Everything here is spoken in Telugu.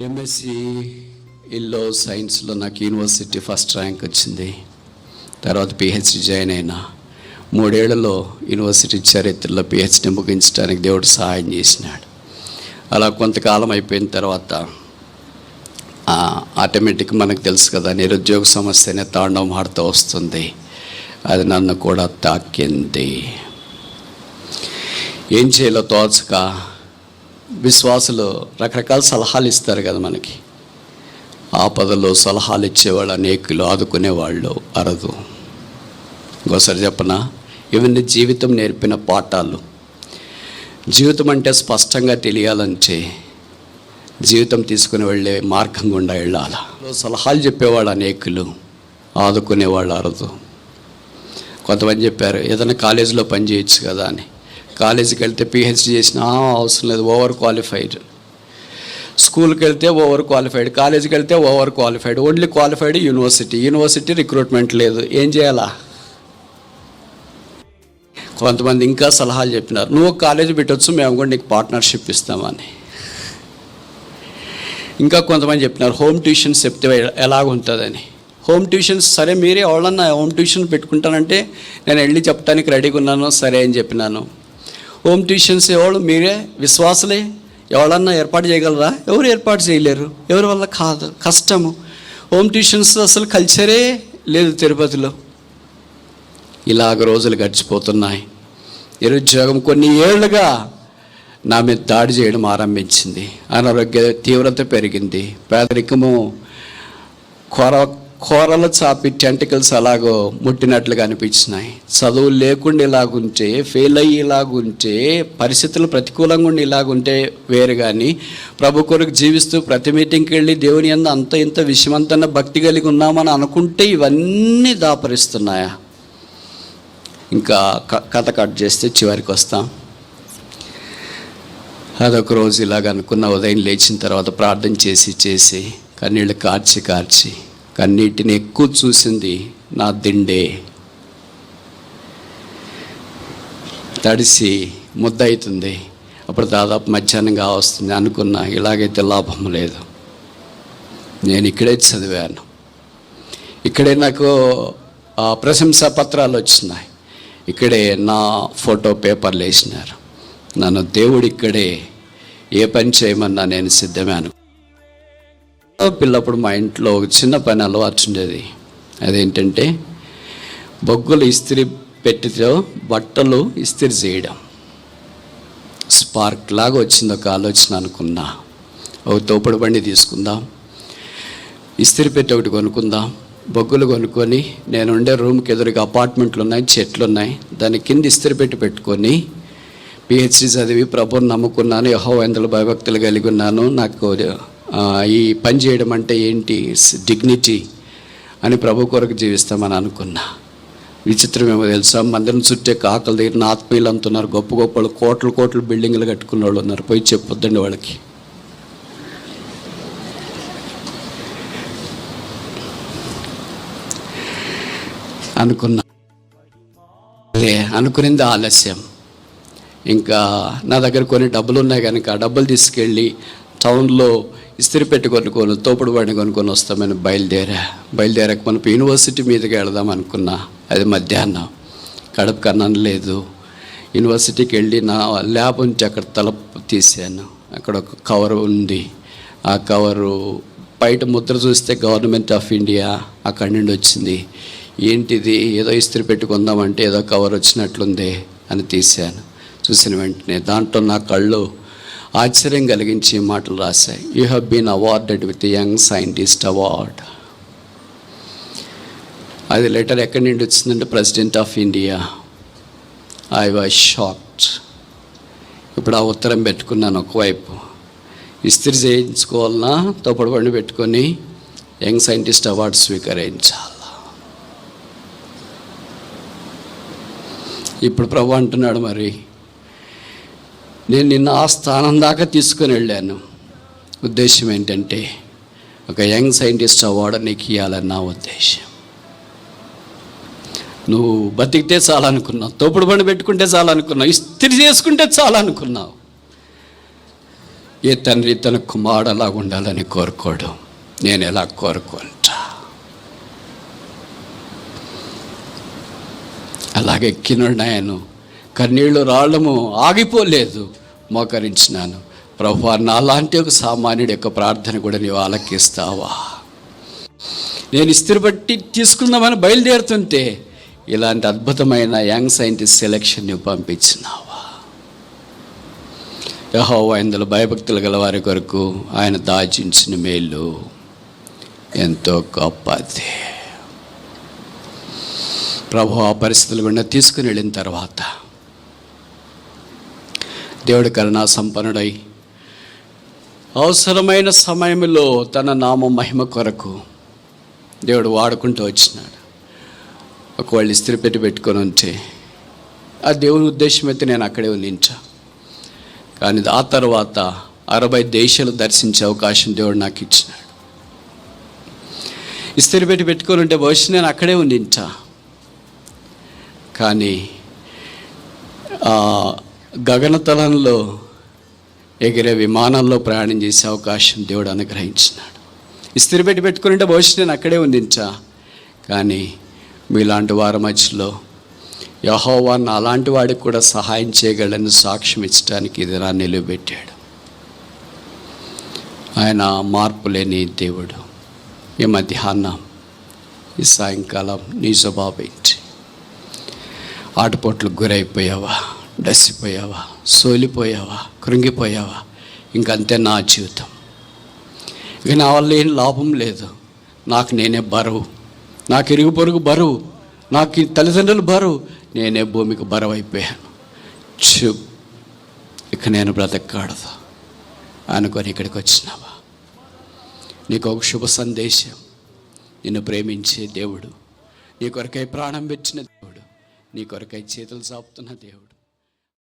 ఎంఎస్సి ఇల్లో సైన్స్లో నాకు యూనివర్సిటీ ఫస్ట్ ర్యాంక్ వచ్చింది. తర్వాత పిహెచ్డి జాయిన్ అయినా 3 ఏళ్లలో యూనివర్సిటీ చరిత్రలో పిహెచ్డి ముగించడానికి దేవుడు సహాయం చేసినాడు. అలా కొంతకాలం అయిపోయిన తర్వాత ఆటోమేటిక్ మనకు తెలుసు కదా, నిరుద్యోగ సమస్యనే తాండవం ఆడుతూ వస్తుంది. అది నన్ను కూడా తాకింది. ఏం చేయాలో తోచక విశ్వాసులు రకరకాల సలహాలు ఇస్తారు కదా మనకి. ఆపదలో సలహాలు ఇచ్చేవాళ్ళు అనేకులు, ఆదుకునేవాళ్ళు అరదు. ఇంకోసారి చెప్పనా, ఇవన్నీ జీవితం నేర్పిన పాఠాలు. జీవితం అంటే స్పష్టంగా తెలియాలంటే జీవితం తీసుకుని వెళ్ళే మార్గం గుండా వెళ్ళాలి. సలహాలు చెప్పేవాళ్ళు అనేకులు, ఆదుకునేవాళ్ళు అరదు. కొంతమంది చెప్పారు ఏదైనా కాలేజీలో పని చేయొచ్చు కదా అని. కాలేజీకి వెళ్తే పిహెచ్డి చేసిన అవసరం లేదు, ఓవర్ క్వాలిఫైడ్. స్కూల్కి వెళ్తే ఓవర్ క్వాలిఫైడ్, కాలేజీకి వెళ్తే over qualified. Only qualified university recruitment లేదు. ఏం చేయాలా? కొంతమంది ఇంకా సలహాలు చెప్పినారు, నువ్వు కాలేజీ పెట్టవచ్చు, మేము కూడా నీకు పార్ట్నర్షిప్ ఇస్తామని. ఇంకా కొంతమంది చెప్పినారు హోమ్ ట్యూషన్స్ చెప్తే ఎలాగుంటుందని. హోమ్ ట్యూషన్స్ సరే, మీరే ఎవరన్నా హోమ్ ట్యూషన్ పెట్టుకుంటానంటే నేను వెళ్ళి చెప్పడానికి రెడీగా ఉన్నాను, సరే అని చెప్పినాను. హోమ్ ట్యూషన్స్ ఎవరు? మీరే విశ్వాసులే. ఎవరన్నా ఏర్పాటు చేయగలరా? ఎవరు ఏర్పాటు చేయలేరు. ఎవరి వల్ల కాదు, కష్టము. హోమ్ ట్యూషన్స్ అసలు కల్చరే లేదు తిరుపతిలో. ఇలాగ రోజులు గడిచిపోతున్నాయి. నిరుద్యోగం కొన్ని ఏళ్ళుగా నా మీద దాడి చేయడం ఆరంభించింది. అనారోగ్య తీవ్రత పెరిగింది. పేదరికము కూరలు చాపి టెంటికల్స్ అలాగో ముట్టినట్లుగా అనిపించినాయి. చదువు లేకుండా ఇలాగుంటే, ఫెయిల్ అయ్యి ఇలాగుంటే, పరిస్థితులు ప్రతికూలంగా ఉండి ఇలాగుంటే వేరు. కానీ ప్రభు కొరకు జీవిస్తూ ప్రతి మీటింగ్కి వెళ్ళి దేవుని యందు అంత ఇంత విషయమంతన్న భక్తి కలిగి ఉన్నామని అనుకుంటే ఇవన్నీ దాపరిస్తున్నాయా? ఇంకా కథ కట్ చేస్తే చివరికి వస్తాం. అదొక రోజు ఇలాగ అనుకున్న. ఉదయం లేచిన తర్వాత ప్రార్థన చేసి కన్నీళ్ళు కార్చి కన్నీటిని ఎక్కువ చూసింది నా దిండే. తడిసి ముద్ద అవుతుంది. అప్పుడు దాదాపు మధ్యాహ్నంగా వస్తుంది. అనుకున్నా ఇలాగైతే లాభం లేదు. నేను ఇక్కడే చదివాను, ఇక్కడే నాకు ప్రశంసా పత్రాలు వచ్చినాయి, ఇక్కడే నా ఫోటో పేపర్లు వేసినారు. నన్ను దేవుడు ఇక్కడే ఏ పని చేయమన్నా నేను సిద్ధమే అను. పిల్లప్పుడు మా ఇంట్లో ఒక చిన్న పని అలవాటు ఉండేది. అదేంటంటే బొగ్గులు ఇస్త్రీ పెట్టితో బట్టలు ఇస్త్రీ చేయడం. స్పార్క్ లాగా వచ్చింది ఒక ఆలోచన. అనుకున్నా ఒక తోపుడు బండి తీసుకుందాం, ఇస్త్రీ పెట్టి ఒకటి కొనుక్కుందాం. బొగ్గులు కొనుక్కొని నేను ఉండే రూమ్కి ఎదురుగా అపార్ట్మెంట్లు ఉన్నాయి, చెట్లు ఉన్నాయి, దాని కింద ఇస్త్రీ పెట్టుకొని పిహెచ్డి చదివి ప్రభువుని నమ్ముకున్నాను. యెహోవా యందు భయభక్తులు కలిగి ఉన్నాను. నాకు ఈ పని చేయడం అంటే ఏంటి, డిగ్నిటీ అని ప్రభు కొరకు జీవిస్తామని అనుకున్నా. విచిత్రం ఏమో తెలుసా, మందిరం చుట్టే కాకల దగ్గర నా ఆత్మీయులు అంటున్నారు. గొప్ప గొప్ప కోట్లు బిల్డింగ్లు కట్టుకున్న వాళ్ళు ఉన్నారు. పోయి చెప్పొద్దండి వాళ్ళకి. అనుకునింది ఆలస్యం. ఇంకా నా దగ్గర కొన్ని డబ్బులు ఉన్నాయి కనుక ఆ డబ్బులు తీసుకెళ్ళి టౌన్లో ఇస్త్రీ పెట్టి కొనుక్కొని తోపుడు బండి కొనుక్కొని వస్తామని బయలుదేరాక మనం యూనివర్సిటీ మీదకి వెళదాం అనుకున్నా. అది మధ్యాహ్నం, కడుపుకి అన్నం లేదు. యూనివర్సిటీకి వెళ్ళి నా ల్యాబ్ నుంచి అక్కడ తలుపు తీసాను. అక్కడ ఒక కవర్ ఉంది. ఆ కవరు బయట ముద్ర చూస్తే గవర్నమెంట్ ఆఫ్ ఇండియా అక్కడి నుండి వచ్చింది. ఏంటిది, ఏదో ఇస్త్రీ పెట్టుకుందామంటే ఏదో కవర్ వచ్చినట్లుంది అని తీశాను. చూసిన వెంటనే దాంట్లో నా కళ్ళు ఆశ్చర్యం కలిగించి మాటలు రాశాయి. You have been awarded with young scientist award. అది లెటర్ ఎక్కడి నుండి వచ్చిందంటే president of India. I was shocked. ఇప్పుడు ఆ ఉత్తరం పెట్టుకున్నాను. ఒకవైపు ఇస్త్రీ చేయించుకోవాలన్నా తోపుడు బండి పెట్టుకొని యంగ్ సైంటిస్ట్ అవార్డు స్వీకరించాలి. ఇప్పుడు ప్రభు అంటున్నాడు, మరి నేను నిన్న ఆ స్థానం దాకా తీసుకుని వెళ్ళాను. ఉద్దేశం ఏంటంటే ఒక యంగ్ సైంటిస్ట్ అవార్డు నీకు ఇవ్వాలని నా ఉద్దేశం. నువ్వు బతికితే చాలనుకున్నావు, తోపుడు బండి పెట్టుకుంటే చాలనుకున్నావు, ఇస్త్రీ చేసుకుంటే చాలనుకున్నావు. ఏ తండ్రి తన కుమారుడు అలా ఉండాలని కోరుకోడు. నేను ఎలా కోరుకుంటా? అలాగే ఎక్కినాడు నేను, కన్నీళ్ళు రాళ్ళము ఆగిపోలేదు, మోకరించినాను. ప్రభువా, నాలాంటి ఒక సామాన్యుడి యొక్క ప్రార్థన కూడా నీవు ఆలకిస్తావా? నేను ఇస్త్రీ బట్టి తీసుకుందామని బయలుదేరుతుంటే ఇలాంటి అద్భుతమైన యంగ్ సైంటిస్ట్ సెలక్షన్ నువ్వు పంపించినావా? యెహోవా ఇందులో భయభక్తులు గల వారి కొరకు ఆయన దాచించిన మేలు ఎంతో గొప్పది. ప్రభు ఆ పరిస్థితులు గుండా తీసుకుని వెళ్ళిన తర్వాత దేవుడి కరుణా సంపన్నుడై అవసరమైన సమయంలో తన నామ మహిమ కొరకు దేవుడు వాడుకుంటూ వచ్చినాడు. ఒకవేళ ఇస్త్రీ పెట్టుకొని ఉంటే ఆ దేవుని ఉద్దేశం అయితే నేను అక్కడే ఉండించా. కానీ ఆ తర్వాత 60 దేశాలు దర్శించే అవకాశం దేవుడు నాకు ఇచ్చినాడు. ఇస్త్రీ పెట్టుకొని ఉంటే బహుశా నేను అక్కడే ఉండించా. కానీ గగనతలంలో ఎగిరే విమానంలో ప్రయాణం చేసే అవకాశం దేవుడు అనుగ్రహించినాడు. ఇస్త్రీ పెట్టుకొని ఉంటే బహుశా నేను అక్కడే ఉండించా. కానీ మీలాంటి వారి మధ్యలో యెహోవా అలాంటి వాడికి కూడా సహాయం చేయగలని సాక్ష్యం ఇచ్చడానికి ఇది నా నిలబెట్టాడు. ఆయన మార్పు లేని దేవుడు. ఈ మధ్యాహ్నం, ఈ సాయంకాలం నీ స్వభావం ఏంటి? ఆటపోట్లకు గురైపోయావా? డసిపోయావా? సోలిపోయావా? కృంగిపోయావా? ఇంకంతే నా జీవితం, ఇక నా వల్ల ఏం లాభం లేదు, నాకు నేనే బరువు, నాకు ఇరుగు పొరుగు బరువు, నాకు ఈ తల్లిదండ్రులు బరువు, నేనే భూమికి బరువు అయిపోయాను, ఇక నేను బ్రతకూడదు అనుకొని ఇక్కడికి వచ్చినావా? నీకు ఒక శుభ సందేశం. నిన్ను ప్రేమించే దేవుడు, నీ కొరకై ప్రాణం పెట్టిన దేవుడు, నీ కొరకై చేతులు చాపుతున్న దేవుడు,